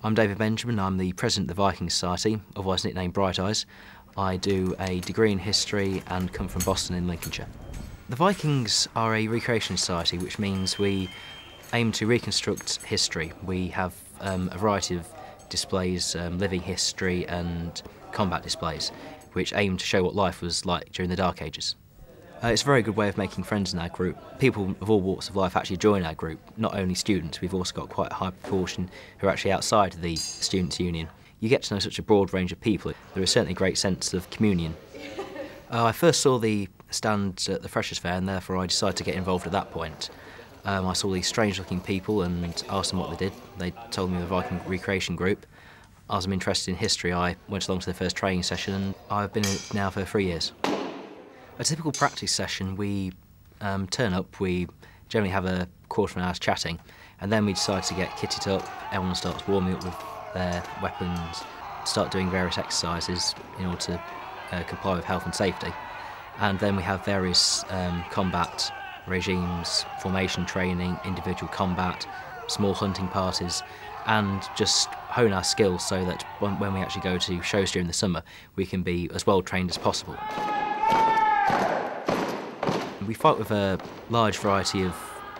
I'm David Benjamin, I'm the President of the Viking Society, otherwise nicknamed Bright Eyes. I do a degree in history and come from Boston in Lincolnshire. The Vikings are a recreation society, which means we aim to reconstruct history. We have a variety of displays, living history and combat displays, which aim to show what life was like during the Dark Ages. It's a very good way of making friends in our group. People of all walks of life actually join our group, not only students. We've also got quite a high proportion who are actually outside of the Students' Union. You get to know such a broad range of people. There is certainly a great sense of communion. I first saw the stand at the Freshers' Fair, and therefore I decided to get involved at that point. I saw these strange-looking people and asked them what they did. They told me the Viking Recreation Group. As I'm interested in history, I went along to the first training session, and I've been in it now for 3 years. A typical practice session, we turn up, we generally have a quarter of an hour's chatting, and then we decide to get kitted up. Everyone starts warming up with their weapons, start doing various exercises in order to comply with health and safety. And then we have various combat regimes, formation training, individual combat, small hunting parties, and just hone our skills so that when we actually go to shows during the summer, we can be as well trained as possible. We fight with a large variety of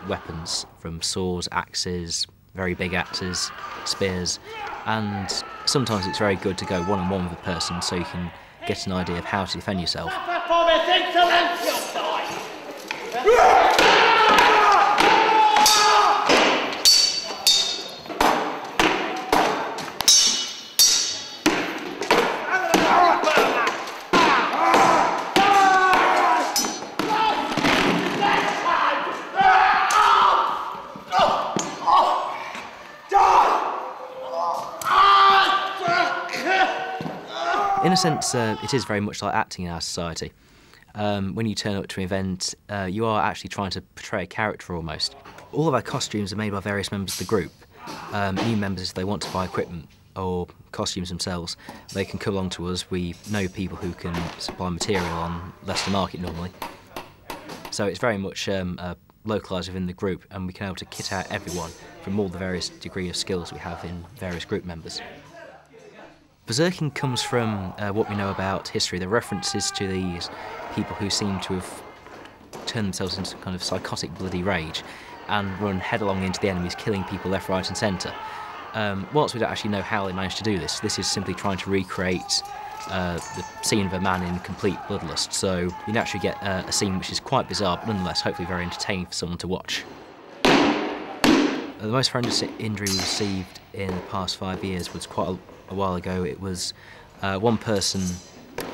weapons, from swords, axes, very big axes, spears, and sometimes it's very good to go one-on-one with a person so you can get an idea of how to defend yourself. In a sense, it is very much like acting in our society. When you turn up to an event, you are actually trying to portray a character almost. All of our costumes are made by various members of the group. New members, if they want to buy equipment or costumes themselves, they can come along to us. We know people who can supply material on Leicester Market normally. So it's very much localised within the group, and we can be able to kit out everyone from all the various degree of skills we have in various group members. Berserking comes from what we know about history. The references to these people who seem to have turned themselves into kind of psychotic bloody rage and run headlong into the enemies, killing people left, right and centre. Whilst we don't actually know how they managed to do this, this is simply trying to recreate the scene of a man in complete bloodlust. So you naturally get a scene which is quite bizarre, but nonetheless hopefully very entertaining for someone to watch. The most horrendous injury we received in the past 5 years was quite a while ago. It was one person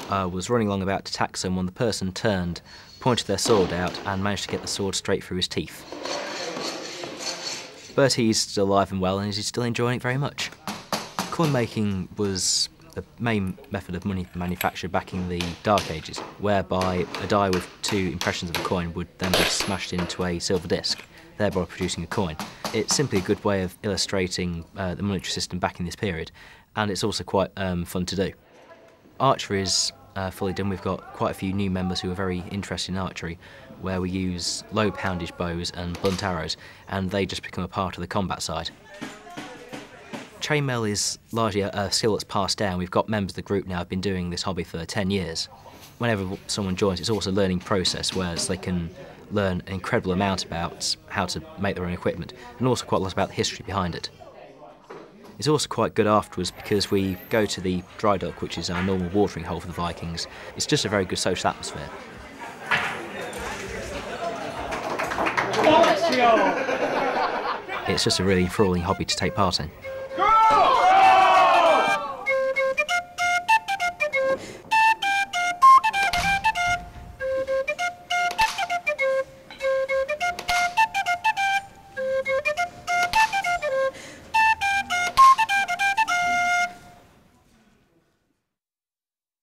was running along about to attack someone. The person turned, pointed their sword out and managed to get the sword straight through his teeth. But he's still alive and well, and he's still enjoying it very much. Coin making was the main method of money manufacture back in the Dark Ages, whereby a die with 2 impressions of a coin would then be smashed into a silver disc, thereby producing a coin. It's simply a good way of illustrating the monetary system back in this period, and it's also quite fun to do. Archery is fully done. We've got quite a few new members who are very interested in archery, where we use low poundage bows and blunt arrows, and they just become a part of the combat side. Chainmail is largely a skill that's passed down. We've got members of the group now who've been doing this hobby for 10 years. Whenever someone joins, it's also a learning process, whereas they can learn an incredible amount about how to make their own equipment, and also quite a lot about the history behind it. It's also quite good afterwards because we go to the dry dock, which is our normal watering hole for the Vikings. It's just a very good social atmosphere. It's just a really enthralling hobby to take part in.